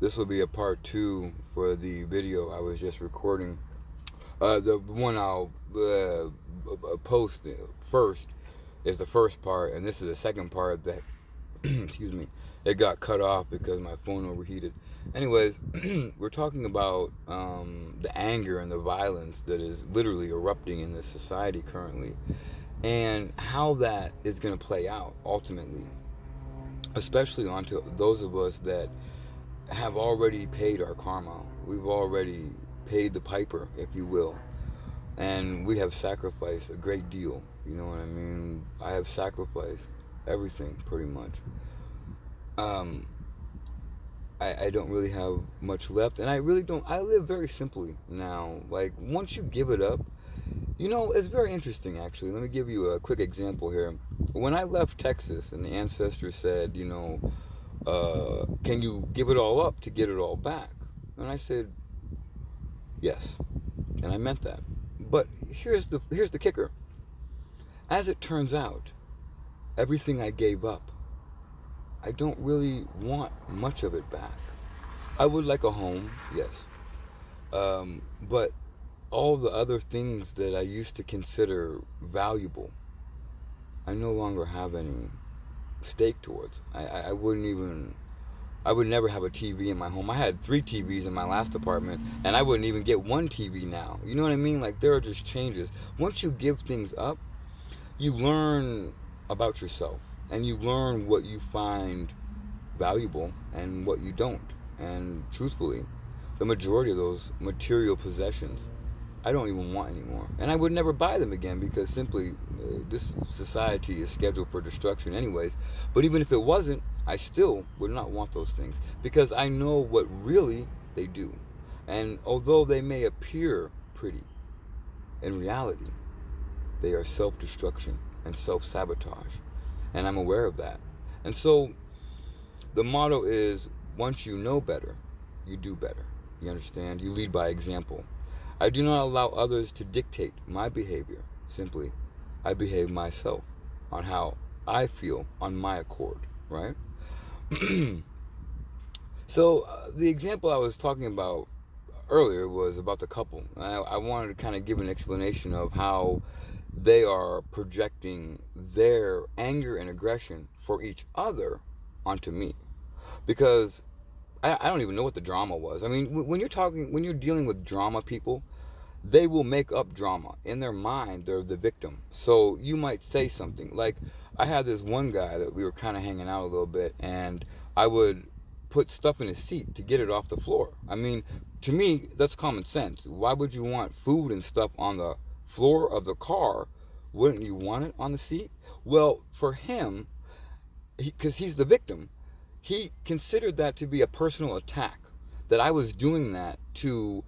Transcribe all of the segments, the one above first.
This will be a part two for the video I was just recording. The one I'll post first is the first part, and this is the second part that, excuse me, it got cut off because my phone overheated. Anyways, we're talking about the anger and the violence that is literally erupting in this society currently, and how that is going to play out ultimately, especially onto those of us that have already paid our karma. We've already paid the piper, if you will, and we have sacrificed a great deal. You know what I mean? I have sacrificed everything pretty much. Um, I don't really have much left, and I really don't. I live very simply now. Like, once you give it up, it's very interesting actually. Let me give you a quick example here. When I left Texas, and the ancestors said, can you give it all up to get it all back? And I said, yes, and I meant that. But here's the kicker. As it turns out, everything I gave up, I don't really want much of it back. I would like a home, yes, but all the other things that I used to consider valuable, I no longer have any stake towards. I would never have a TV in my home. I had 3 TVs in my last apartment, and I wouldn't even get 1 TV now. You know what I mean? Like, there are just changes. Once you give things up, you learn about yourself, and you learn what you find valuable and what you don't. And truthfully, the majority of those material possessions, I don't even want anymore. And I would never buy them again because simply this society is scheduled for destruction anyways. But even if it wasn't, I still would not want those things because I know what really they do. And although they may appear pretty, in reality, they are self-destruction and self-sabotage. And I'm aware of that. And so the motto is, once you know better, you do better. You understand? You lead by example. I do not allow others to dictate my behavior. Simply, I behave myself on how I feel on my accord, right? So the example I was talking about earlier was about the couple. I wanted to kind of give an explanation of how they are projecting their anger and aggression for each other onto me. Because I don't even know what the drama was. I mean, when you're dealing with drama people, they will make up drama. In their mind, they're the victim. So you might say something. Like, I had this one guy that we were kind of hanging out a little bit, and I would put stuff in his seat to get it off the floor. I mean, to me, that's common sense. Why would you want food and stuff on the floor of the car? Wouldn't you want it on the seat? Well, for him, because he's the victim, he considered that to be a personal attack, that I was doing that to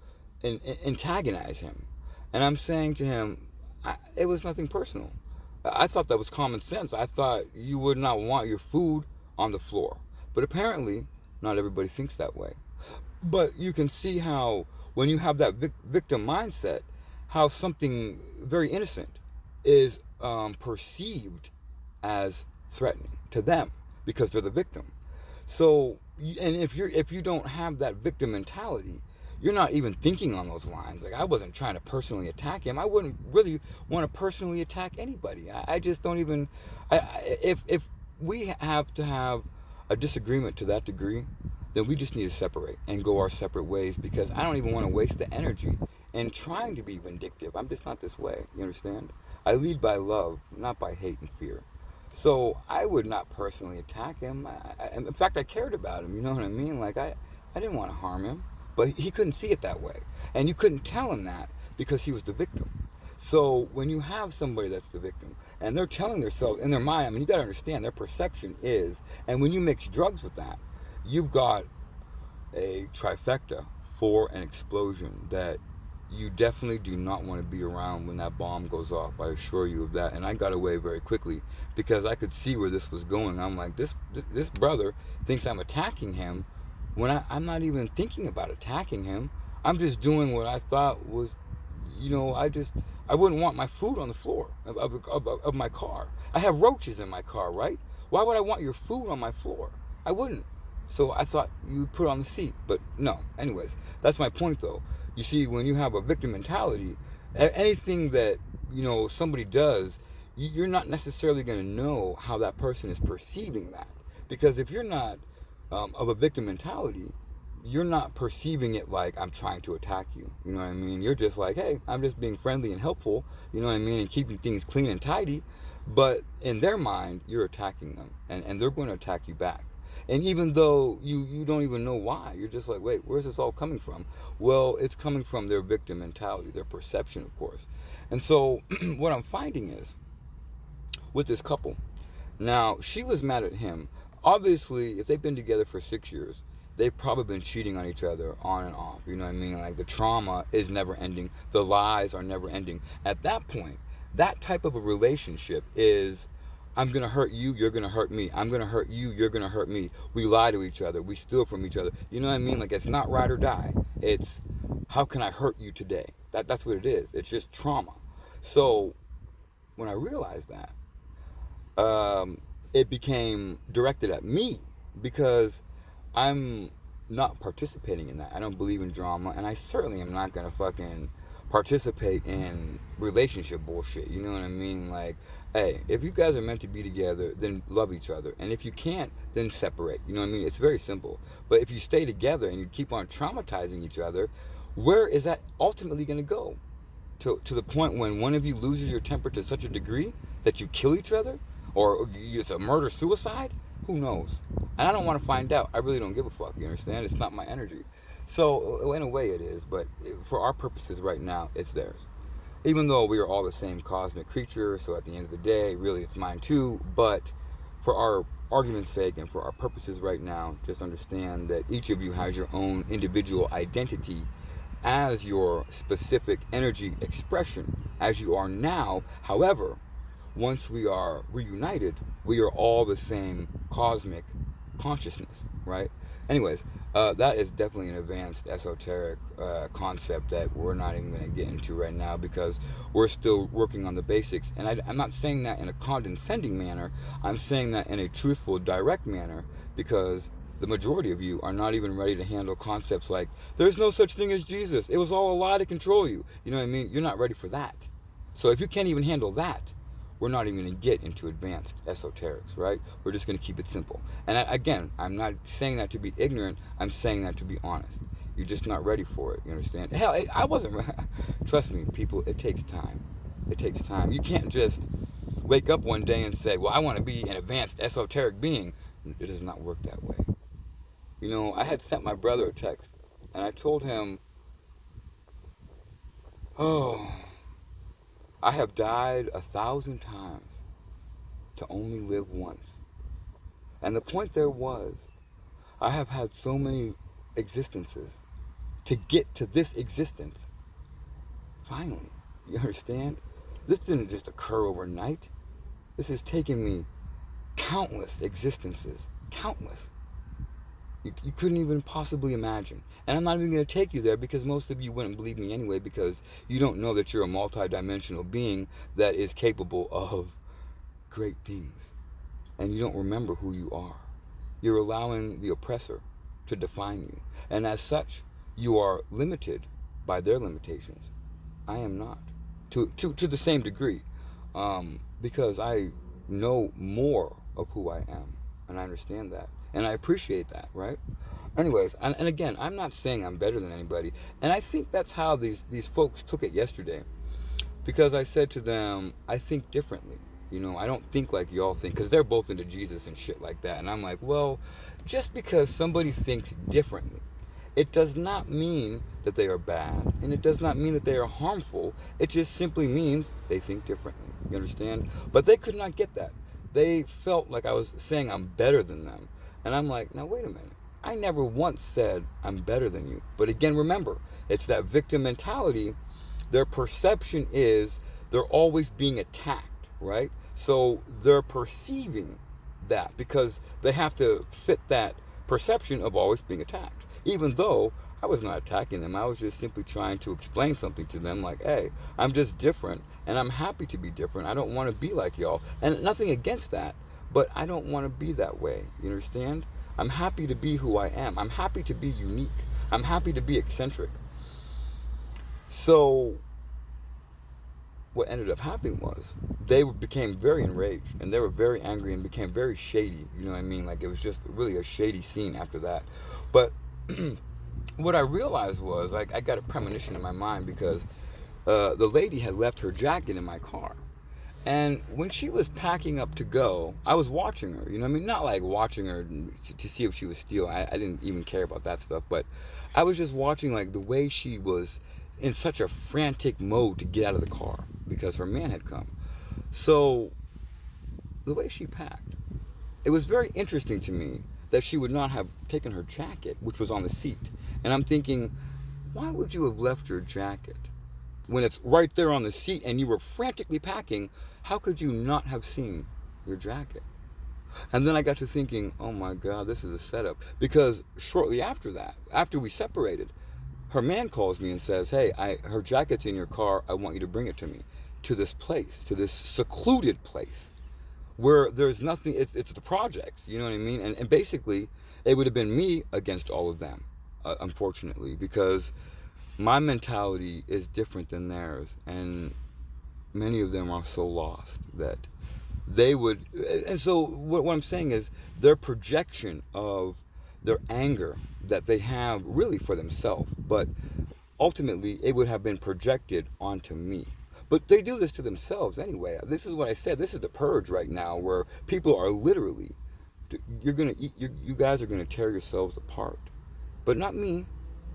antagonize him. And I'm saying to him, it was nothing personal. I thought that was common sense. I thought you would not want your food on the floor. But apparently, not everybody thinks that way. But you can see how, when you have that victim mindset, how something very innocent is perceived as threatening to them because they're the victim. So, and if you don't have that victim mentality, you're not even thinking on those lines. Like, I wasn't trying to personally attack him. I wouldn't really want to personally attack anybody. I just don't even. If we have to have a disagreement to that degree, then we just need to separate and go our separate ways, because I don't even want to waste the energy in trying to be vindictive. I'm just not this way. You understand? I lead by love, not by hate and fear. So I would not personally attack him. In fact, I cared about him. You know what I mean? Like, I didn't want to harm him. But he couldn't see it that way. And you couldn't tell him that because he was the victim. So when you have somebody that's the victim, and they're telling themselves in their mind, I mean, you got to understand, their perception is, and when you mix drugs with that, you've got a trifecta for an explosion that you definitely do not want to be around when that bomb goes off. I assure you of that. And I got away very quickly because I could see where this was going. I'm like, this brother thinks I'm attacking him when I'm not even thinking about attacking him. I'm just doing what I thought was, I wouldn't want my food on the floor of my car. I have roaches in my car, right? Why would I want your food on my floor? I wouldn't. So I thought you would put it on the seat, but no. Anyways, that's my point though. You see, when you have a victim mentality, anything that, somebody does, you're not necessarily going to know how that person is perceiving that. Because if you're not of a victim mentality, you're not perceiving it like I'm trying to attack you. You know what I mean? You're just like, hey, I'm just being friendly and helpful, you know what I mean, and keeping things clean and tidy. But in their mind, you're attacking them, and they're going to attack you back. And even though you don't even know why, you're just like, wait, where's this all coming from? Well, it's coming from their victim mentality, their perception, of course. And so what I'm finding is, with this couple, now she was mad at him. Obviously, if they've been together for 6 years, they've probably been cheating on each other on and off. You know what I mean? Like, the trauma is never ending, the lies are never ending. At that point, that type of a relationship is, I'm going to hurt you, you're going to hurt me. I'm going to hurt you, you're going to hurt me. We lie to each other, we steal from each other. You know what I mean? Like, it's not ride or die. It's, how can I hurt you today? That's what it is. It's just trauma. So when I realized that, it became directed at me, because I'm not participating in that. I don't believe in drama, and I certainly am not gonna fucking participate in relationship bullshit. You know what I mean? Like, hey, if you guys are meant to be together, then love each other, and if you can't, then separate. You know what I mean? It's very simple. But if you stay together and you keep on traumatizing each other, where is that ultimately gonna go? To the point when one of you loses your temper to such a degree that you kill each other, or it's a murder suicide? Who knows? And I don't want to find out. I really don't give a fuck. You understand? It's not my energy. So in a way it is, but for our purposes right now, it's theirs. Even though we are all the same cosmic creature, so at the end of the day, really it's mine too. But for our argument's sake and for our purposes right now, just understand that each of you has your own individual identity as your specific energy expression, as you are now. However, once we are reunited, we are all the same cosmic consciousness, right? Anyways, that is definitely an advanced esoteric concept that we're not even going to get into right now, because we're still working on the basics. And I'm not saying that in a condescending manner. I'm saying that in a truthful, direct manner, because the majority of you are not even ready to handle concepts like, there's no such thing as Jesus, it was all a lie to control you. You know what I mean? You're not ready for that. So if you can't even handle that, we're not even going to get into advanced esoterics, right? We're just going to keep it simple. And again, I'm not saying that to be ignorant. I'm saying that to be honest. You're just not ready for it. You understand? Hell, I wasn't. Trust me, people, it takes time. It takes time. You can't just wake up one day and say, well, I want to be an advanced esoteric being. It does not work that way. You know, I had sent my brother a text, and I told him, oh, I have died 1,000 times to only live once. And the point there was, I have had so many existences to get to this existence. Finally, you understand? This didn't just occur overnight. This has taken me countless existences. Countless. You couldn't even possibly imagine. And I'm not even going to take you there, because most of you wouldn't believe me anyway, because you don't know that you're a multidimensional being that is capable of great things. And you don't remember who you are. You're allowing the oppressor to define you. And as such, you are limited by their limitations. I am not. To the same degree. Because I know more of who I am. And I understand that. And I appreciate that, right? Anyways, and again, I'm not saying I'm better than anybody. And I think that's how these folks took it yesterday. Because I said to them, I think differently. You know, I don't think like y'all think. Because they're both into Jesus and shit like that. And I'm like, well, just because somebody thinks differently, it does not mean that they are bad. And it does not mean that they are harmful. It just simply means they think differently. You understand? But they could not get that. They felt like I was saying I'm better than them. And I'm like, now wait a minute. I never once said I'm better than you. But again, remember, it's that victim mentality. Their perception is they're always being attacked, right? So they're perceiving that, because they have to fit that perception of always being attacked. Even though I was not attacking them. I was just simply trying to explain something to them, like, hey, I'm just different, and I'm happy to be different. I don't want to be like y'all. And nothing against that. But I don't want to be that way. You understand? I'm happy to be who I am. I'm happy to be unique. I'm happy to be eccentric. So what ended up happening was they became very enraged, and they were very angry and became very shady. You know what I mean? Like, it was just really a shady scene after that. But what I realized was, like, I got a premonition in my mind because the lady had left her jacket in my car. And when she was packing up to go, I was watching her. You know what I mean? Not like watching her to see if she was stealing. I didn't even care about that stuff. But I was just watching, like, the way she was in such a frantic mode to get out of the car because her man had come. So the way she packed, it was very interesting to me that she would not have taken her jacket, which was on the seat. And I'm thinking, why would you have left your jacket when it's right there on the seat and you were frantically packing? How could you not have seen your jacket? And then I got to thinking, oh my God, this is a setup. Because shortly after that, after we separated, her man calls me and says, hey, her jacket's in your car. I want you to bring it to me, to this place, to this secluded place where there's nothing. It's the projects, you know what I mean? And basically, it would have been me against all of them, unfortunately, because my mentality is different than theirs. And many of them are so lost that they would. And so what I'm saying is their projection of their anger that they have really for themselves, but ultimately it would have been projected onto me. But they do this to themselves anyway. This is what I said. This is the purge right now, where people are literally, you're gonna eat, you guys are gonna tear yourselves apart, but not me,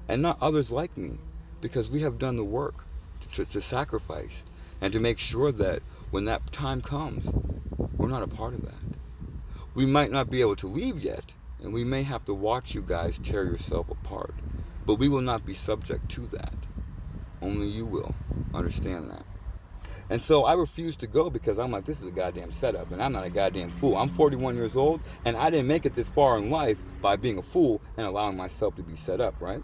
and not others like me, because we have done the work to sacrifice and to make sure that when that time comes, we're not a part of that. We might not be able to leave yet, and we may have to watch you guys tear yourself apart, but we will not be subject to that. Only you will. Understand that. And so I refused to go because I'm like, this is a goddamn setup, and I'm not a goddamn fool. I'm 41 years old, and I didn't make it this far in life by being a fool and allowing myself to be set up, right?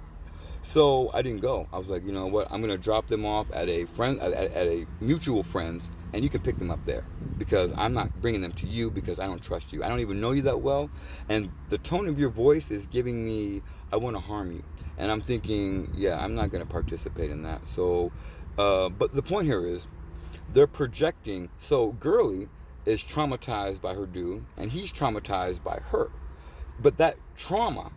So I didn't go. I was like, you know what? I'm gonna drop them off at a friend, at a mutual friend's, and you can pick them up there, because I'm not bringing them to you because I don't trust you. I don't even know you that well, and the tone of your voice is giving me I want to harm you, and I'm thinking, yeah, I'm not gonna participate in that. So, but the point here is, they're projecting. So Girly is traumatized by her dude, and he's traumatized by her, but that trauma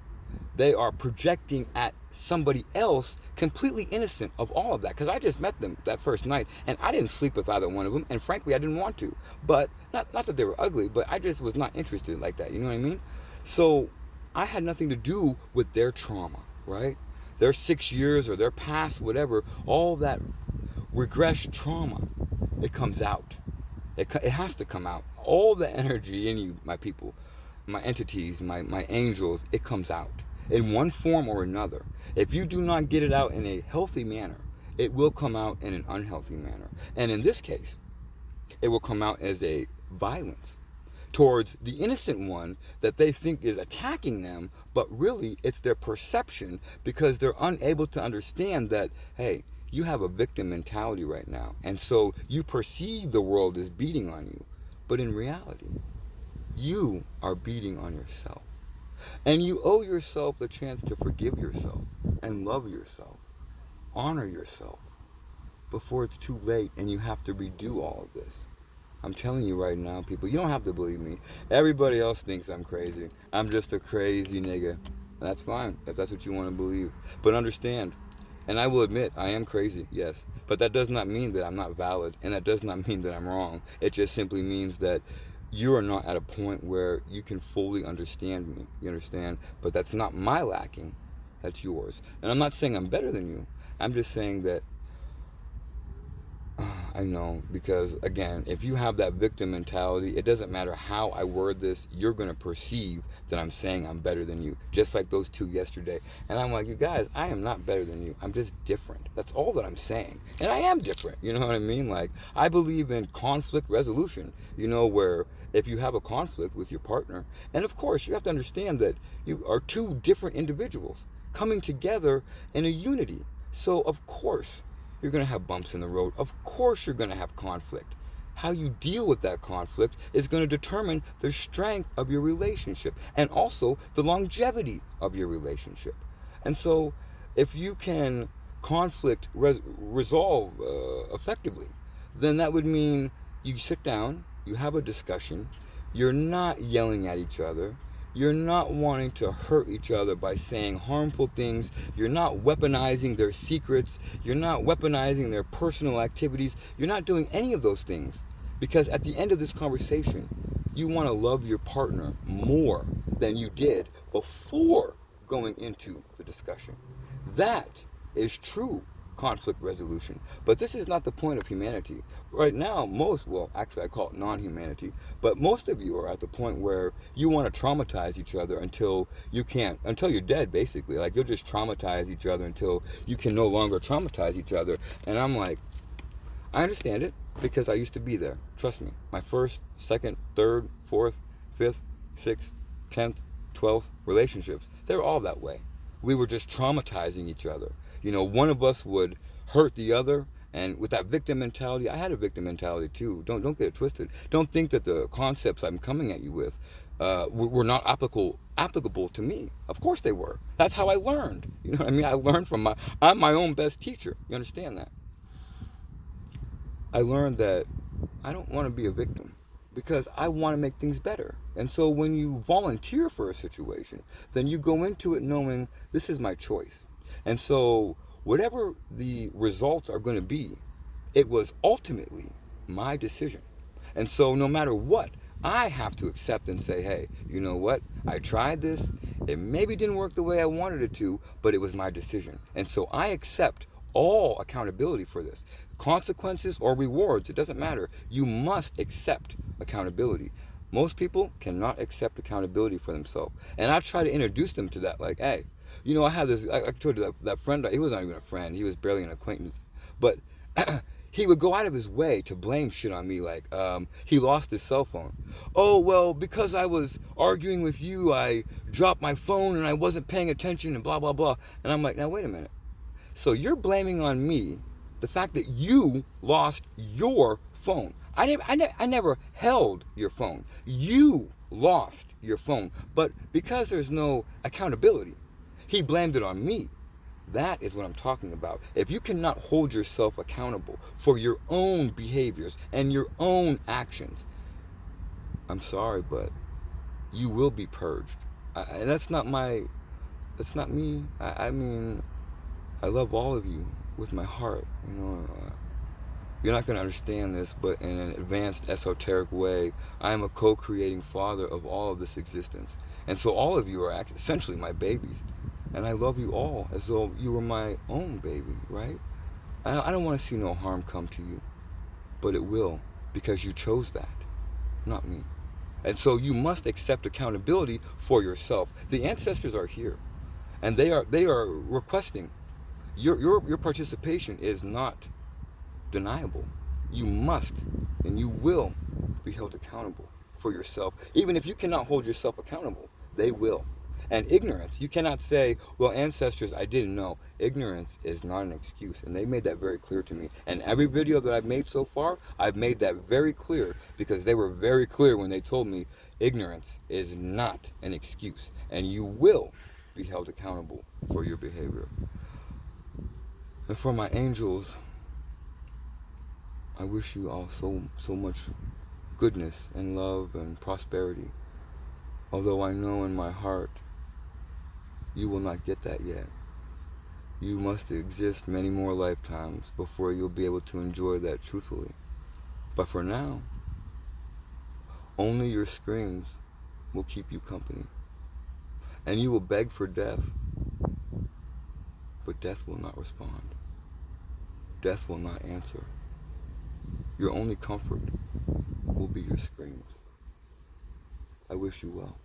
they are projecting at somebody else completely innocent of all of that. Because I just met them that first night, and I didn't sleep with either one of them, and frankly I didn't want to. But not that they were ugly, but I just was not interested like that, you know what I mean? So I had nothing to do with their trauma, right? Their 6 years or their past, whatever, all that regress trauma, it comes out. It has to come out. All the energy in you, my people, my entities, my angels, it comes out in one form or another. If you do not get it out in a healthy manner, it will come out in an unhealthy manner. And in this case, it will come out as a violence towards the innocent one that they think is attacking them, but really it's their perception, because they're unable to understand that, hey, you have a victim mentality right now, and so you perceive the world as beating on you, but in reality, you are beating on yourself. And you owe yourself the chance to forgive yourself and love yourself, honor yourself, before it's too late and you have to redo all of this. I'm telling you right now, people, you don't have to believe me. Everybody else thinks I'm crazy. I'm just a crazy nigga. That's fine, if that's what you want to believe. But understand, and I will admit, I am crazy, yes. But that does not mean that I'm not valid, and that does not mean that I'm wrong. It just simply means that you are not at a point where you can fully understand me. You understand? But that's not my lacking. That's yours. And I'm not saying I'm better than you. I'm just saying that I know, because again, if you have that victim mentality, it doesn't matter how I word this, you're going to perceive that I'm saying I'm better than you, just like those two yesterday. And I'm like, you guys, I am not better than you. I'm just different. That's all that I'm saying. And I am different. You know what I mean? Like, I believe in conflict resolution, you know, where if you have a conflict with your partner, and of course, you have to understand that you are two different individuals coming together in a unity. So, of course, you're going to have bumps in the road. Of course you're going to have conflict. how you deal with that conflict is going to determine the strength of your relationship and also the longevity of your relationship. And so, if you can resolve effectively, then that would mean you sit down, you have a discussion, you're not yelling at each other, you're not wanting to hurt each other by saying harmful things, you're not weaponizing their secrets, you're not weaponizing their personal activities, you're not doing any of those things. Because at the end of this conversation, you want to love your partner more than you did before going into the discussion. That is true conflict resolution. But this is not the point of humanity. Right now, well, actually, I call it non-humanity, but most of you are at the point where you want to traumatize each other until you can't, until you're dead, basically. Like, you'll just traumatize each other until you can no longer traumatize each other. And I'm like, I understand it because I used to be there. Trust me. My first, second, third, fourth, fifth, sixth, 10th, 12th relationships, they're all that way. We were just traumatizing each other. You know, one of us would hurt the other, and with that victim mentality, I had a victim mentality too. Don't get it twisted. Don't think that the concepts I'm coming at you with were not applicable to me. Of course they were. That's how I learned. You know what I mean? I learned from I'm my own best teacher. You understand that? I learned that I don't want to be a victim because I want to make things better. And so when you volunteer for a situation, then you go into it knowing this is my choice. And so whatever the results are going to be, it was ultimately my decision. And so no matter what, I have to accept and say, hey, you know what? I tried this. It maybe didn't work the way I wanted it to, but it was my decision. And so I accept all accountability for this. Consequences or rewards, it doesn't matter. You must accept accountability. Most people cannot accept accountability for themselves. And I try to introduce them to that, like, hey, you know, I had this, I told you that friend, he was not even a friend, he was barely an acquaintance. But he would go out of his way to blame shit on me, like he lost his cell phone. Oh, well, because I was arguing with you, I dropped my phone and I wasn't paying attention and blah, blah, blah. And I'm like, now, wait a minute. So you're blaming on me the fact that you lost your phone. I never held your phone. You lost your phone. But because there's no accountability, he blamed it on me. That is what I'm talking about. If you cannot hold yourself accountable for your own behaviors and your own actions, I'm sorry, but you will be purged. And that's not me. I mean, I love all of you with my heart. You know, you're not going to understand this, but in an advanced esoteric way, I am a co-creating father of all of this existence. And so all of you are essentially my babies. And I love you all as though you were my own baby, right? I don't want to see no harm come to you, but it will, because you chose that, not me. And so you must accept accountability for yourself. The ancestors are here, and they are requesting. Your participation is not deniable. You must and you will be held accountable for yourself. Even if you cannot hold yourself accountable, they will. And ignorance, you cannot say, well, ancestors, I didn't know. Ignorance is not an excuse. And they made that very clear to me. And every video that I've made so far, I've made that very clear, because they were very clear when they told me ignorance is not an excuse. And you will be held accountable for your behavior. And for my angels, I wish you all so much goodness and love and prosperity. Although I know in my heart you will not get that yet. You must exist many more lifetimes before you'll be able to enjoy that truthfully. But for now, only your screams will keep you company. And you will beg for death, but death will not respond. Death will not answer. Your only comfort will be your screams. I wish you well.